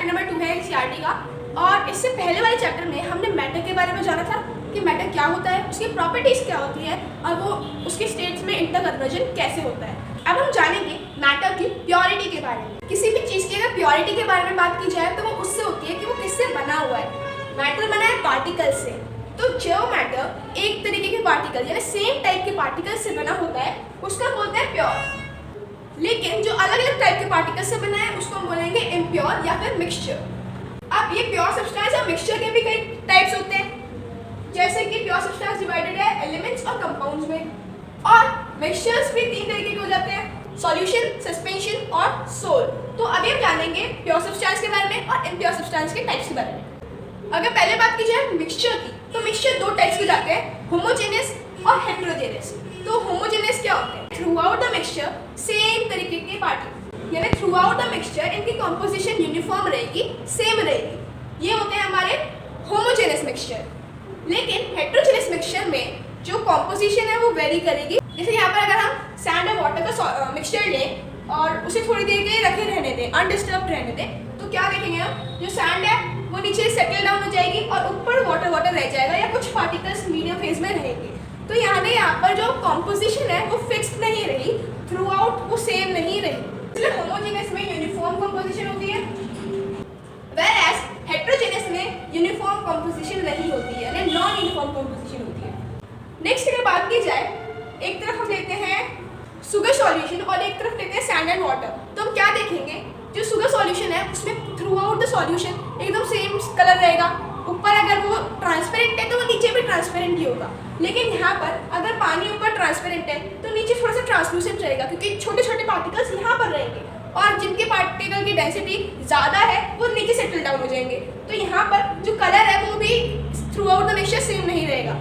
Chapter number 2 है NCERT का। और इससे पहले वाले चैप्टर में हमने मैटर के बारे में जाना था कि मैटर क्या होता है, उसकी प्रॉपर्टीज़ क्या होती है और वो उसके स्टेट्स में इंटर कन्वर्जन कैसे होता है। अब हम जानेंगे मैटर की प्योरिटी के बारे में। किसी भी चीज़ की अगर प्योरिटी के बारे में बात की जाए तो वो उससे होती है कि वो किससे बना हुआ है। मैटर बना है पार्टिकल से, तो जो मैटर एक तरीके के पार्टिकल यानी सेम टाइप के पार्टिकल से बना होता है उसका बोलते हैं प्योर। लेकिन जो अलग अलग टाइप के पार्टिकल से बना है उसको हम बोलेंगे इम्प्योर या फिर मिक्सचर। अब ये प्योर सब्सटेंस और मिक्सचर के भी कई टाइप्स होते हैं, जैसे कि प्योर सब्सटेंस डिवाइडेड है एलिमेंट्स और कंपाउंड्स में, और मिक्सचर्स भी 3 तरीके के हो जाते हैं, सॉल्यूशन, सस्पेंशन और सोल। तो अभी हम जानेंगे प्योर सब्सटेंस के बारे में और इम्प्योर सब्सटेंस के टाइप्स के बारे में। अगर पहले बात की जाए मिक्सचर की, तो मिक्सचर 2 टाइप्स के जाते हैं, होमोजेनियस और हेटेरोजेनियस। तो होमोजेनियस क्या होते हैं? Through out the mixture same तरीके के पार्टिकल, यानी थ्रू आउट द मिक्सचर इनकी कॉम्पोजिशन यूनिफॉर्म रहेगी, सेम रहेगी, ये होते हैं हमारे होमोजेनियस मिक्सचर। लेकिन हेटेरोजेनियस मिक्सचर में जो कॉम्पोजिशन है वो वेरी करेगी। जैसे यहाँ पर अगर हम सैंड और वाटर का मिक्सचर लें और उसे थोड़ी देर के लिए रखे रहने दें, अनडिस्टर्ब रहने दें, तो क्या देखेंगे हम, जो सैंड है वो नीचे सेटल डाउन हो जाएगी और ऊपर वाटर रह जाएगा या कुछ पार्टिकल्स मीडियम फेज में रहेंगे। तो यहाँ पर जो कॉम्पोजिशन है वो फिक्स्ड नहीं रही, थ्रू आउट वो सेम नहीं रही, इसलिए होमोजेनियस में यूनिफॉर्म कॉम्पोजिशन होती है, whereas हेटेरोजेनियस में यूनिफॉर्म कॉम्पोजिशन नहीं होती है, यानी नॉन यूनिफॉर्म कॉम्पोजिशन होती है। नेक्स्ट अगर बात की जाए, एक तरफ हम लेते हैं शुगर सॉल्यूशन और एक तरफ लेते हैं सैंड एंड वाटर। तो हम क्या देखेंगे, जो शुगर सॉल्यूशन है उसमें थ्रू आउट द सॉल्यूशन एकदम सेम कलर रहेगा, ऊपर अगर वो ट्रांसपेरेंट है तो वो नीचे भी ट्रांसपेरेंट ही होगा। लेकिन यहाँ पर अगर पानी ऊपर ट्रांसपेरेंट है तो नीचे थोड़ा सा ट्रांसलूसेंट रहेगा, क्योंकि छोटे छोटे पार्टिकल्स यहाँ पर रहेंगे और जिनके पार्टिकल की डेंसिटी ज़्यादा है वो नीचे सेटल डाउन हो जाएंगे। तो यहाँ पर जो कलर है वो भी through out the mixture same नहीं रहेगा।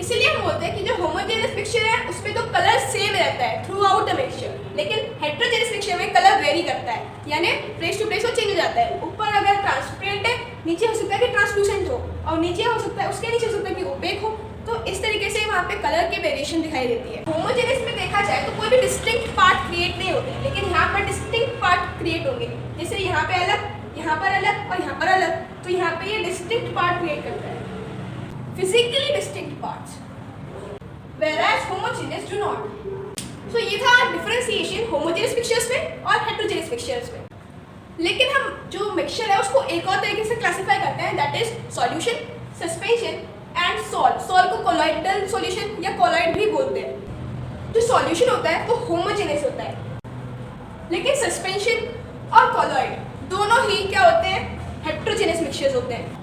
इसीलिए हम बोलते हैं कि जो होमोजेनियस मिक्सचर है उसमें तो कलर सेम रहता है थ्रू आउट द मिक्सचर, लेकिन हेटेरोजेनियस मिक्सचर में कलर वेरी करता है, यानी प्लेस टू प्लेस वो चेंज हो जाता है। ऊपर अगर ट्रांसपेरेंट है, नीचे हो सकता है कि ट्रांसलूसेंट हो, और नीचे हो सकता है उसके नीचे हो सकता है कि ओपेक हो। तो इस तरीके से वहाँ पे कलर के वेरिएशन दिखाई देती है। होमोजेनियस में देखा जाए तो कोई भी डिस्टिंक्ट पार्ट क्रिएट नहीं होते, लेकिन यहाँ पर डिस्टिंक्ट पार्ट क्रिएट होंगे, जैसे यहाँ पे अलग, यहाँ पर अलग और यहाँ पर अलग। तो यहाँ पे ये डिस्टिंक्ट पार्ट क्रिएट करता है, physically distinct parts, whereas homogeneous do not। So ये था डिफरेंशिएशन होमोजेनियस मिक्सचर्स में और हेटेरोजेनियस मिक्सचर्स में। लेकिन हम जो मिक्सचर है उसको एक और तरीके से क्लासिफाई करते हैं, that is solution, suspension and salt. Salt को कोलॉइडल सॉल्यूशन या कोलॉइड भी बोलते हैं। जो सॉल्यूशन होता है वो होमोजेनियस होता है, लेकिन सस्पेंशन और कोलॉइड दोनों ही क्या होते हैं, हेटेरोजेनियस मिक्सचर्स होते हैं।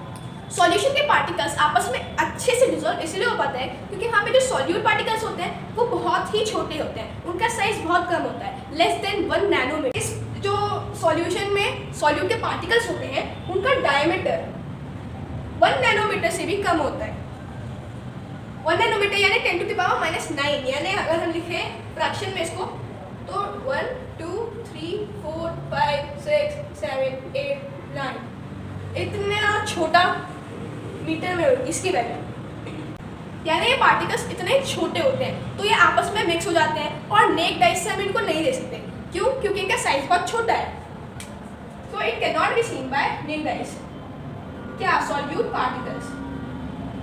सॉल्यूशन के पार्टिकल्स आपस में अच्छे से डिसॉल्व इसलिए हो पाता है क्योंकि वहाँ पे जो सॉल्यूट पार्टिकल्स होते हैं वो बहुत ही छोटे होते हैं, उनका साइज बहुत कम होता है, लेस देन 1 नैनोमीटर। इस जो सॉल्यूशन में सॉल्यूट के पार्टिकल्स होते हैं उनका डायमीटर 1 नैनोमीटर से भी कम होता है। 1 नैनोमीटर यानी 10⁻⁹, यानी अगर हम लिखें फ्रैक्शन में इसको तो 1 2 3 4 5 6 7 8 9 इतना छोटा मीटर में होगी इसकी वैल्यू, यानी ये पार्टिकल्स इतने छोटे होते हैं। तो ये आपस में मिक्स हो जाते हैं और नेक डाइस से हम इनको नहीं दे सकते, क्यों? क्योंकि इनका साइज बहुत छोटा है। So it can not be seen by naked eyes. क्या? Solute particles.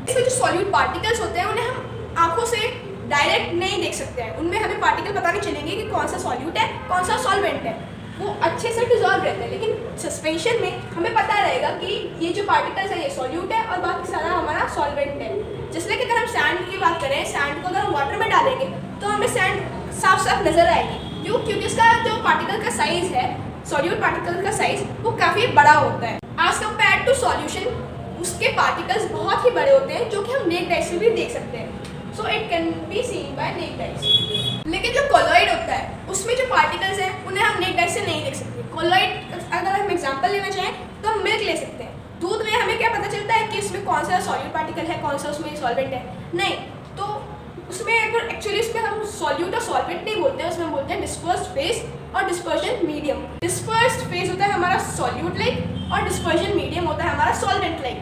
इसमें जो सॉल्यूट पार्टिकल्स होते हैं उन्हें हम आंखों से डायरेक्ट नहीं देख सकते हैं, उनमें हमें पार्टिकल पता नहीं चलेंगे कि कौन सा सॉल्यूट है कौन सा सॉल्वेंट है, वो अच्छे से डिसॉल्व रहते हैं। लेकिन सस्पेंशन में हमें पता रहेगा कि ये जो पार्टिकल्स है ये सॉल्यूट है और बाकी सारा हमारा सॉल्वेंट है। जैसे कि अगर हम सैंड की बात करें, सैंड को अगर हम वाटर में डालेंगे तो हमें सैंड साफ साफ नजर आएगी, क्यों? क्योंकि उसका जो पार्टिकल का साइज है, सॉल्यूट पार्टिकल का साइज वो काफ़ी बड़ा होता है एज कम्पेयर टू सॉल्यूशन। उसके पार्टिकल्स बहुत ही बड़े होते हैं जो कि हम नेक डाइस से भी देख सकते हैं। So it can be seen by naked eyes. लेकिन जो कोलॉइड होता है उसमें जो पार्टिकल्स हैं उन्हें हम नेक डाइस से नहीं देख सकते। कोलॉइड अगर हम एग्जांपल लेना चाहें तो हम मिल्क ले सकते हैं। दूध में हमें क्या पता चलता है कि इसमें कौन सा सॉल्यूट पार्टिकल है, कौन सा उसमें सॉल्वेंट है? नहीं, तो उसमें अगर एक्चुअली उसमें हम सॉल्यूट और सॉल्वेंट नहीं बोलते हैं, उसमें बोलते हैं डिस्पर्स्ड फेज और डिस्पर्जन मीडियम। डिस्पर्स्ड फेज होता है हमारा सॉल्यूट लाइक और डिस्पर्जन मीडियम होता है हमारा सॉल्वेंट लाइक।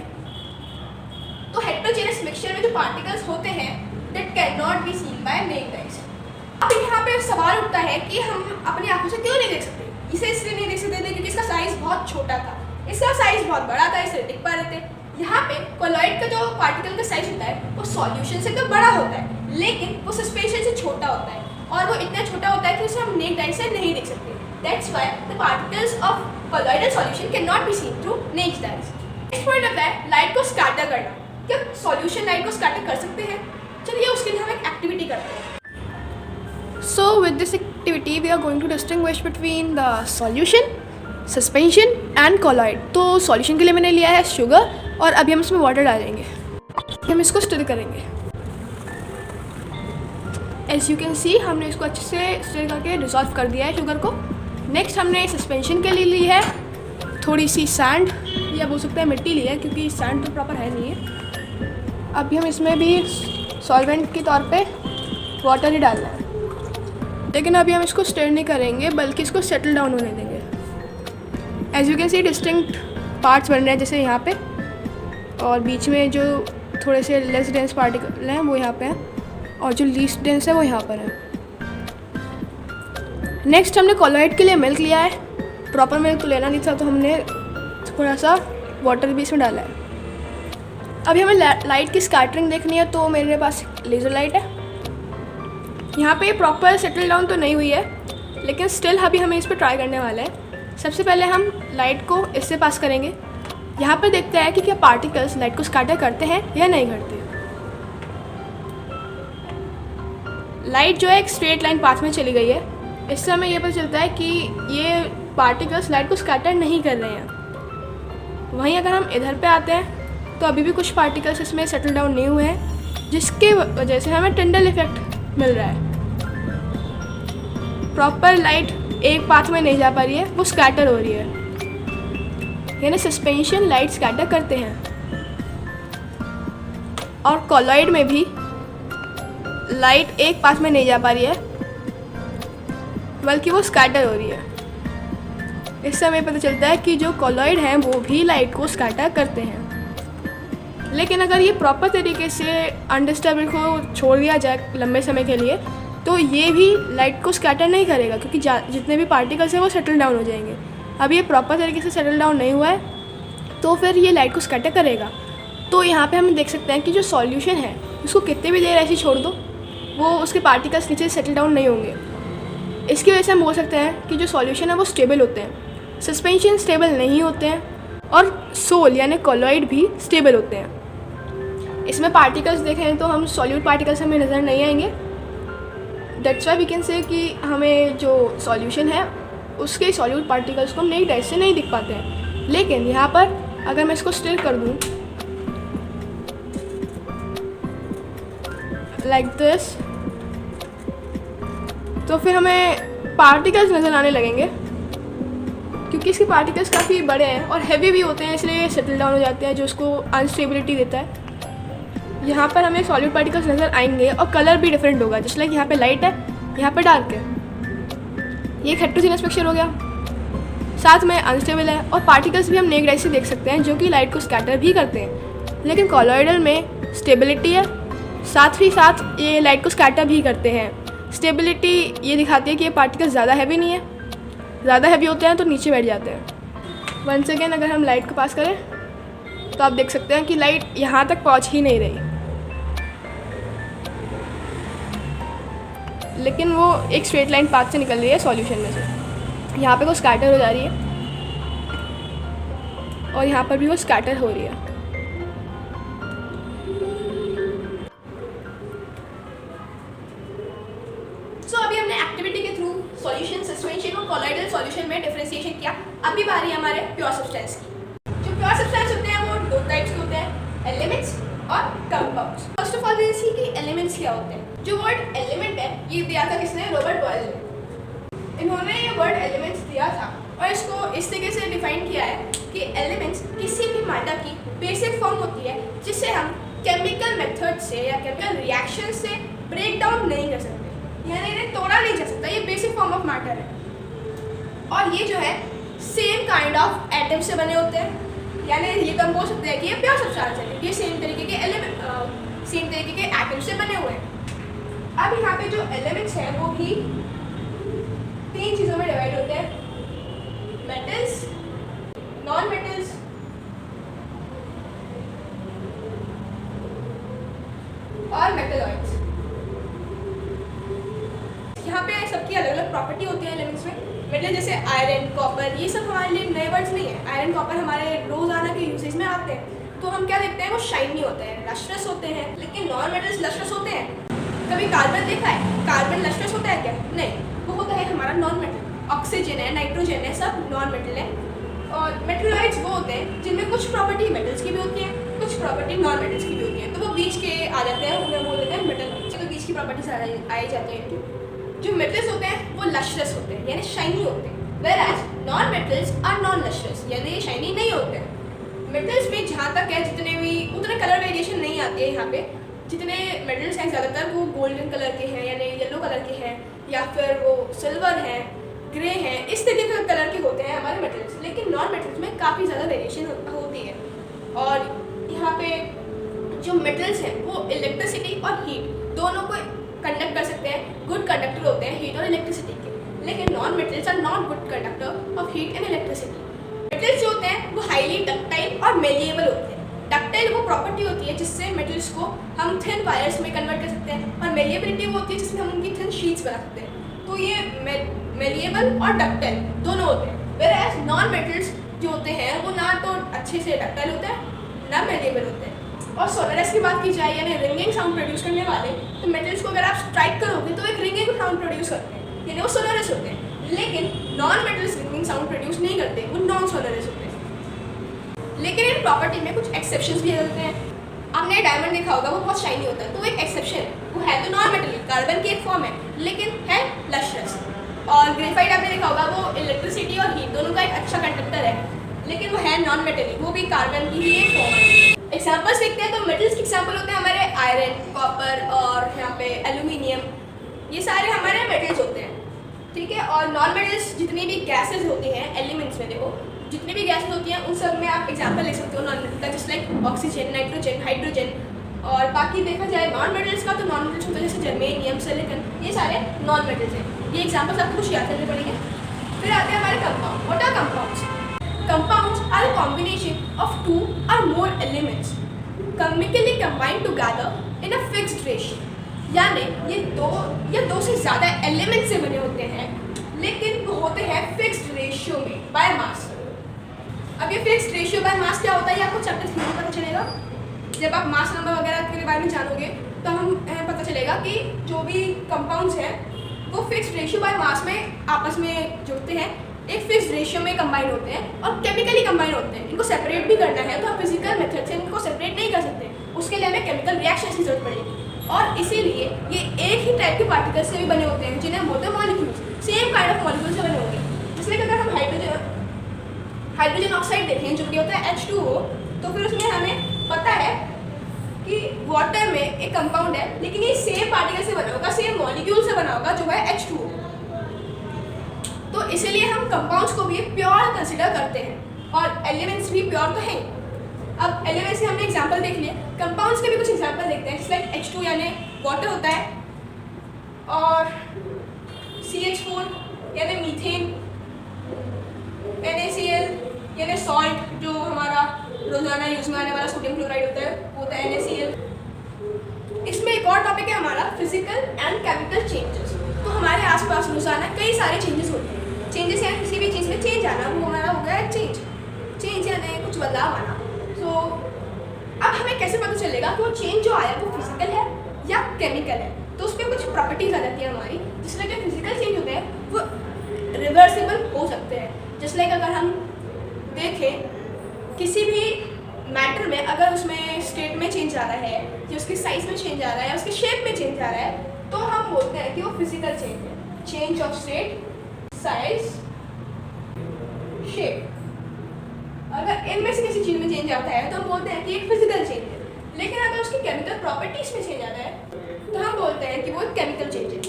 तो हेटेरोजेनियस मिक्सचर में जो पार्टिकल्स होते हैं that can not be seen by naked eyes. अब यहाँ पे सवाल उठता है कि हम अपनी आंखों से क्यों नहीं देख सकते? इसे इसलिए नहीं देख सकते क्योंकि इसका साइज बहुत छोटा था, इसका साइज बहुत बड़ा था, इसे टिक पा रहे थे। यहाँ पे कोलॉइड का जो पार्टिकल का साइज होता है वो सॉल्यूशन से तो बड़ा होता है, लेकिन वो सस्पेंशन से छोटा होता है, और वो इतना छोटा होता है कि उसे हम नेक्ड आई से नहीं देख सकते। That's why the particles of colloidal solution can not be seen through naked eyes. Next point आता है लाइट को स्कैटर करना। क्या सॉल्यूशन लाइट को स्कैटर कर सकते हैं? चलिए उसके लिए हम एक एक्टिविटी करते हैं। So with this activity we are going to distinguish between the solution, suspension and colloid. तो सॉल्यूशन के लिए मैंने लिया है शुगर, और अभी हम इसमें वाटर डालेंगे, हम इसको स्टिर करेंगे। एज यू कैन सी हमने इसको अच्छे से स्टिर करके डिसॉल्व कर दिया है शुगर को। नेक्स्ट हमने सस्पेंशन के लिए ली है थोड़ी सी सैंड, या बोल सकते हैं मिट्टी ली है, क्योंकि सैंड तो प्रॉपर है नहीं है। अभी हम इसमें भी सॉल्वेंट के तौर पे वाटर ही डालना है, लेकिन अभी हम इसको स्टिर नहीं करेंगे, बल्कि इसको सेटल डाउन होने देंगे। As you can see distinct parts बन रहे हैं, जैसे यहाँ पे, और बीच में जो थोड़े से लेस डेंस पार्टिकल हैं वो यहाँ पे हैं, और जो लीस्ट डेंस है वो यहाँ पर है। नेक्स्ट हमने कोलॉइड के लिए मिल्क लिया है। प्रॉपर मिल्क तो लेना नहीं था, तो हमने थोड़ा सा वाटर भी इसमें डाला है। अभी हमें लाइट की स्कैटरिंग देखनी है, तो मेरे पास लेज़र लाइट है। यहाँ पे प्रॉपर सेटल डाउन तो नहीं हुई है, लेकिन स्टिल अभी हमें इस पर ट्राई करने वाले हैं। सबसे पहले हम लाइट को इससे पास करेंगे। यहाँ पर देखते हैं कि क्या पार्टिकल्स लाइट को स्कैटर करते हैं या नहीं करते। लाइट जो है एक स्ट्रेट लाइन पाथ में चली गई है। इससे हमें ये पता चलता है कि ये पार्टिकल्स लाइट को स्कैटर नहीं कर रहे हैं। वहीं अगर हम इधर पे आते हैं तो अभी भी कुछ पार्टिकल्स इसमें सेटल डाउन नहीं हुए हैं, जिसके वजह से हमें टिंडल इफेक्ट मिल रहा है। प्रॉपर लाइट एक पाथ में नहीं जा पा रही है, वो स्कैटर हो रही है, यानी सस्पेंशन लाइट स्कैटर करते हैं। और कोलॉइड में भी लाइट एक पाथ में नहीं जा पा रही है, बल्कि वो स्कैटर हो रही है। इससे हमें पता चलता है कि जो कोलॉइड हैं वो भी लाइट को स्कैटर करते हैं। लेकिन अगर ये प्रॉपर तरीके से अनडिस्टर्ब्ड को छोड़ दिया जाए लंबे समय के लिए, तो ये भी लाइट को स्कैटर नहीं करेगा, क्योंकि जितने भी पार्टिकल्स हैं वो सेटल डाउन हो जाएंगे। अब ये प्रॉपर तरीके से सेटल डाउन नहीं हुआ है, तो फिर ये लाइट को स्कैटर करेगा। तो यहाँ पे हम देख सकते हैं कि जो सॉल्यूशन है उसको कितने भी देर ऐसे छोड़ दो, वो उसके पार्टिकल्स नीचे सेटल डाउन नहीं होंगे। इसकी वजह से हम बोल सकते हैं कि जो सॉल्यूशन है वो स्टेबल होते हैं, सस्पेंशन स्टेबल नहीं होते हैं, और सोल यानी कोलॉइड भी स्टेबल होते हैं। इसमें पार्टिकल्स देखें तो हम सॉल्यूट पार्टिकल्स हमें नज़र नहीं आएंगे। That's why we can say कि हमें जो सॉल्यूशन है उसके सॉल्यूट पार्टिकल्स को नेक्ड आई से नहीं दिख पाते हैं। लेकिन यहाँ पर अगर मैं इसको स्टिर कर दूँ लाइक दिस, तो फिर हमें पार्टिकल्स नज़र आने लगेंगे, क्योंकि इसके पार्टिकल्स काफ़ी बड़े हैं और हैवी भी होते हैं, इसलिए सेटल डाउन हो जाते हैं, जो उसको अनस्टेबिलिटी देता है। यहाँ पर हमें सॉलिड पार्टिकल्स नज़र आएंगे और कलर भी डिफरेंट होगा, जैसे लाइक यहाँ पे लाइट है, यहाँ पे डार्क है। ये एक हेटेरोजेनस मिक्सचर हो गया, साथ में अनस्टेबल है, और पार्टिकल्स भी हम नेक्ड आई से देख सकते हैं जो कि लाइट को स्कैटर भी करते हैं। लेकिन कोलॉइडल में स्टेबिलिटी है, साथ ही साथ ये लाइट को स्कैटर भी करते हैं। स्टेबिलिटी ये दिखाती है कि ये पार्टिकल्स ज़्यादा हैवी नहीं है, ज़्यादा हैवी होते हैं तो नीचे बैठ जाते हैं। वंस अगेन अगर हम लाइट को पास करें तो आप देख सकते हैं कि लाइट यहाँ तक पहुँच ही नहीं रही, लेकिन वो एक स्ट्रेट लाइन पाथ से निकल रही है सॉल्यूशन में से। यहाँ पे वो स्कैटर हो जा रही है और यहाँ पर भी वो स्कैटर हो रही है। अभी हमने एक्टिविटी के थ्रू सॉल्यूशन, सस्पेंशन और कोलॉइडल सॉल्यूशन में डिफरेंशिएशन किया। अभी बारी हमारे प्योर सब्सटेंस की। जो प्योर सब्सटेंस होते हैं वो दो टाइप्स के होते हैं, एलिमेंट्स और compounds. First of all we see कि एलिमेंट्स क्या होते हैं। जो वर्ड एलिमेंट है ये दिया था किसने? रॉबर्ट बॉयल ने। इन्होंने ये वर्ड एलिमेंट्स दिया था और इसको इस तरीके से डिफाइन किया है कि एलिमेंट्स किसी भी मैटर की बेसिक फॉर्म होती है जिसे हम केमिकल मेथड से या केमिकल रिएक्शन से ब्रेक डाउन नहीं कर सकते, यानी इन्हें तोड़ा नहीं जा सकता। ये बेसिक फॉर्म ऑफ मैटर है और ये जो है सेम काइंड ऑफ एटम से बने होते हैं, यानी ये तो हम बोल सकते हैं कि ये प्योर सब्सटेंस है, ये सेम तरीके के सेम तरीके के एटम से बने हुए हैं। अब यहाँ पे जो एलिमेंट्स हैं वो भी तीन चीज़ों में डिवाइड होते हैं, मेटल्स, की अलग अलग प्रॉपर्टी होती है एलिमेंट्स में। मेटल जैसे आयरन, कॉपर, ये सब हमारे लिए नए वर्ड्स नहीं है। आयरन, कॉपर हमारे रोजाना के यूसेज में आते हैं, तो हम क्या देखते हैं, वो शाइनी होते हैं, लस्ट्रस होते हैं। लेकिन नॉन मेटल्स लस्ट्रस होते हैं? कभी कार्बन देखा है? कार्बन लस्ट्रस होता है क्या? नहीं, वो होता है हमारा नॉन मेटल। ऑक्सीजन है, नाइट्रोजन है, सब नॉन मेटल है। और मेटलॉइड्स वो होते हैं जिनमें कुछ प्रॉपर्टी मेटल्स की भी होती है, कुछ प्रॉपर्टी नॉन मेटल्स की भी होती है, तो वो बीच के आ जाते हैं, उन्हें बोल देते हैं मेटलॉइड्स। तो बीच की प्रॉपर्टीज आ जाते हैं। जो मेटल्स होते हैं वो लस्ट्रस होते हैं, यानी शाइनी होते हैं, whereas non metals are non lustrous, यानी ये शाइनी नहीं होते हैं। मेटल्स में जहाँ तक है जितने भी उतने कलर वेरिएशन नहीं आती है यहाँ पे। जितने मेटल्स हैं ज़्यादातर वो गोल्डन कलर के हैं, यानी येलो कलर के हैं, या फिर वो सिल्वर हैं, ग्रे हैं, इस तरीके के कलर के होते हैं हमारे मेटल्स। लेकिन नॉन मेटल्स में काफ़ी ज़्यादा वेरिएशन होती है। और यहाँ पे जो मेटल्स हैं वो इलेक्ट्रिसिटी और हीट दोनों को कंडक्ट कर सकते हैं, गुड कंडक्टर होते हैं हीट और इलेक्ट्रिसिटी के। लेकिन non metals are not good conductor of heat and electricity. Metals जो होते हैं वो हाईली डक्टाइल और मेलिएबल होते हैं। डक्टाइल वो प्रॉपर्टी होती है जिससे मेटल्स को हम थिन वायर्स में कन्वर्ट कर सकते हैं, और मेलिएबिलिटी वो होती है जिसमें हम उनकी थिन शीट्स बना सकते हैं। तो ये मेलिएबल और डक्टाइल दोनों होते हैं। वेयरएज नॉन मेटल्स जो होते हैं वो ना तो अच्छे से डक्टाइल होते हैं, ना मेलिएबल होते हैं। और सोनरस की बात की जाए, यानी रिंगिंग साउंड प्रोड्यूस करने वाले, तो मेटल्स को अगर आप स्ट्राइक करोगे तो एक रिंगिंग साउंड प्रोड्यूस करते हैं, यानी वो सोनरस होते हैं। लेकिन non metals ringing sound produce नहीं करते, वो नॉन सोनरस होते हैं। लेकिन इन प्रॉपर्टी में कुछ एक्सेप्शंस भी होते हैं। आपने डायमंड देखा होगा, वो बहुत शाइनी होता है, तो वो एक एक्सेप्शन है। वो है तो नॉन मेटल, कार्बन की एक फॉर्म है, लेकिन है लस्ट्रस। और ग्रेफाइट आपने देखा होगा, वो इलेक्ट्रिसिटी और हीट दोनों का एक अच्छा कंडक्टर है, लेकिन वो है नॉन मेटेलिक, वो भी कार्बन की ही एक फॉर्म है। एग्जाम्पल्स देखते हैं तो मेटल्स के एग्जाम्पल होते हैं हमारे आयरन, कॉपर और यहाँ पे एल्यूमिनियम, ये सारे हमारे मेटल्स होते हैं, ठीक है। और नॉन मेटल्स जितनी भी गैसेज होती हैं एलिमेंट्स में, देखो जितनी भी गैसेज होती हैं उन सब में आप एग्जाम्पल ले सकते हो नॉन मेटल का, just like oxygen, nitrogen, hydrogen. और बाकी देखा जाए नॉन मेटल्स का, तो नॉन मेटल्स होते हैं जैसे जर्मेनियम, सिलिकन, ये सारे नॉन मेटल्स हैं। ये एग्जाम्पल्स आपको कुछ याद करने पड़ेंगे। फिर आते हैं हमारे compound. What are compounds? Compounds are a combination of two or more elements chemically combined together in a fixed ratio. यानी ये दो से ज़्यादा एलिमेंट से बने होते हैं, लेकिन वो होते हैं फिक्स्ड रेशियो में बाय मास। अब ये फिक्स्ड रेशियो बाय मास क्या होता है, ये आपको चैप्टर 3 में पता चलेगा। जब आप मास नंबर वगैरह के बारे में जानोगे तो हमें पता चलेगा कि जो भी कंपाउंड्स हैं वो फिक्स्ड रेशियो बाय मास में आपस में जुड़ते हैं, एक फिक्स रेशियो में कंबाइन होते हैं और केमिकली कंबाइन होते हैं। इनको सेपरेट भी करना है तो हम फिजिकल मेथड से इनको सेपरेट नहीं कर सकते, उसके लिए हमें केमिकल रिएक्शन की जरूरत पड़ेगी। और इसीलिए ये एक ही टाइप के पार्टिकल्स से भी बने होते हैं, जिन्हें हम बोलते हैं molecules, same kind of molecule से बने होंगे। इसलिए अगर हम हाइड्रोजन ऑक्साइड देखें जो कि होता है H2O, तो फिर उसमें हमें पता है कि वाटर में एक कंपाउंड है, लेकिन ये सेम पार्टिकल से बना होगा, सेम मॉलिक्यूल से बना होगा जो है H2O। तो इसीलिए हम कंपाउंड्स को भी प्योर कंसिडर करते हैं, और एलिमेंट्स भी प्योर तो हैं। अब एलिमेंट्स के हमने एग्जांपल देख लिए, कंपाउंड्स के भी कुछ एग्जांपल देखते हैं। लाइक H2 यानी वाटर होता है, और CH4 यानी मीथेन, NaCl यानी सॉल्ट जो हमारा रोजाना यूज में आने वाला सोडियम क्लोराइड होता है, वो होता है NaCl। इसमें एक और टॉपिक है हमारा फिजिकल एंड केमिकल चेंजेस। तो हमारे आसपास रोजाना कई सारे चेंजेस होते हैं। चेंजेस यानी किसी भी चीज़ में चेंज आना, वो हमारा हो गया चेंज यानी कुछ बदलाव आना। तो अब हमें कैसे पता चलेगा कि वो चेंज जो आया वो फिजिकल है या केमिकल है? तो उसमें कुछ प्रॉपर्टीज आ जाती है हमारी, जिसमें जो फिजिकल चेंज होते हैं वो रिवर्सिबल हो सकते हैं। जस्ट लाइक अगर हम देखें किसी भी मैटर में, अगर उसमें स्टेट में चेंज आ रहा है, या उसके साइज में चेंज आ रहा है, या उसके शेप में चेंज आ रहा है, तो हम बोलते हैं कि वो फिजिकल चेंज है। Change of state, size, shape. अगर इनमें से किसी चीज़ में चेंज आता है तो हम बोलते हैं कि एक फिजिकल चेंज है। लेकिन अगर उसकी केमिकल प्रॉपर्टीज में चेंज आता है तो हम बोलते हैं कि वो केमिकल चेंज है।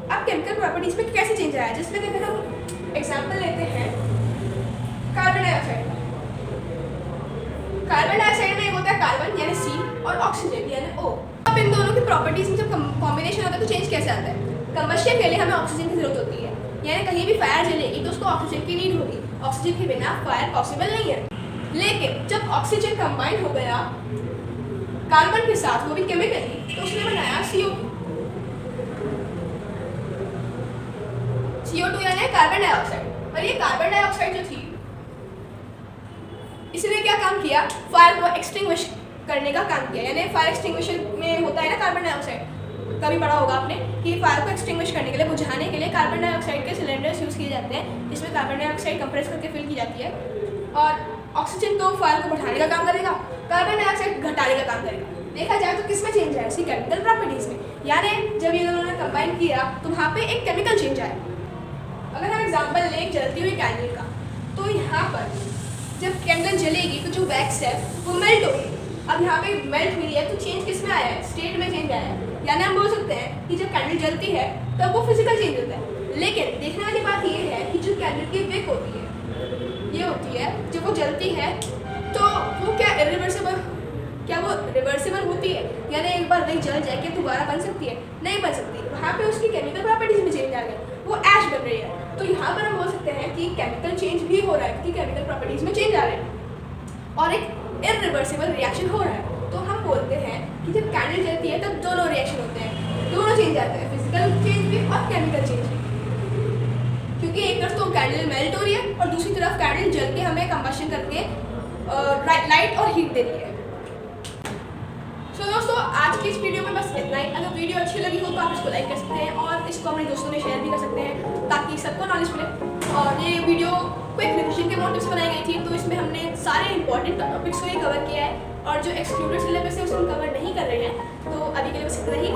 अब केमिकल प्रॉपर्टीज में कैसे चेंज आया, जिसमें अगर हम एग्जाम्पल लेते हैं कार्बन डाइऑक्साइड। कार्बन डाइऑक्साइड में एक होता है कार्बन यानी C और ऑक्सीजन यानी O। अब इन दोनों की प्रॉपर्टीज में जब कॉम्बिनेशन होता है तो चेंज कैसे आता है? कंबशन के लिए हमें ऑक्सीजन की जरूरत होती है, यानी कहीं भी फायर जलेगी तो उसको ऑक्सीजन की नीड होगी। ऑक्सीजन के बिना फायर पॉसिबल नहीं है। लेकिन जब ऑक्सीजन कंबाइन हो गया कार्बन के साथ, वो भी केमिकली, तो उसने बनाया CO। CO2 यानी कार्बन डाइऑक्साइड। और ये कार्बन डाइऑक्साइड जो थी, इसने क्या काम किया, फायर को एक्सटिंग्विश करने का काम किया। यानी फायर एक्सटिंग्विशर में होता है ना कार्बन डाइऑक्साइड, कभी पढ़ा होगा आपने कि फायर को एक्सटिंग्विश करने के लिए, बुझाने के लिए कार्बन डाइऑक्साइड के सिलेंडर्स यूज़ किए जाते हैं, जिसमें कार्बन डाइऑक्साइड कंप्रेस करके फिल की जाती है। और ऑक्सीजन तो फायर को बढ़ाने का काम करेगा, कार्बन डाइऑक्साइड घटाने का काम करेगा। देखा जाए तो किस में चेंज आया, इसकी केमिकल प्रॉपर्टीज में। यानी जब ये दोनों ने कंबाइन किया तो वहाँ पे एक केमिकल चेंज आया। अगर हम एग्जाम्पल लें जलती हुई कैंडल का, तो यहाँ पर जब कैंडल जलेगी तो जो वैक्स है वो मेल्ट होगी। अब यहाँ पे मेल्ट हुई है तो चेंज किस में आया है, स्टेट में चेंज आया है। यानी हम बोल सकते हैं कि जब कैंडल जलती है तब वो फिजिकल चेंज होता है। लेकिन देखने वाली बात ये है कि जो कैंडल की विक होती है, ये होती है, जब वो जलती है तो वो क्या इरिवर्सिबल, क्या वो रिवर्सिबल होती है? यानी एक बार विक जल जाए कि दोबारा बन सकती है? नहीं बन सकती। वहाँ पे उसकी केमिकल प्रॉपर्टीज में चेंज आ गया, वो ऐश बन रही है। तो यहाँ पर हम बोल सकते हैं कि केमिकल चेंज भी हो रहा है, क्योंकि केमिकल प्रॉपर्टीज में चेंज आ रहे हैं और एक इरिवर्सिबल रिएक्शन हो रहा है। तो हम बोलते हैं कि जब कैंडल जलती है तब दोनों रिएक्शन होते हैं, दोनों चेंज आते हैं, फिजिकल चेंज भी और केमिकल चेंज भी। क्योंकि एक तरफ तो कैंडल मेल्ट हो रही है और दूसरी तरफ कैंडल जल के हमें कंबशन करके लाइट और हीट दे रही है। तो दोस्तों आज की इस वीडियो में बस इतना ही। अगर वीडियो अच्छी लगी हो तो आप इसको लाइक कर सकते हैं और इसको अपने दोस्तों में शेयर भी कर सकते हैं, ताकि सबको नॉलेज मिले। और ये वीडियो क्विक रिविजन के मोटिव से बनाई गई थी, तो इसमें हमने सारे इंपॉर्टेंट टॉपिक्स को ही कवर किया है और जो एक्सक्लूडेड सिलेबस है उसे हम कवर नहीं कर रहे हैं। तो अभी के लिए बस इतना ही।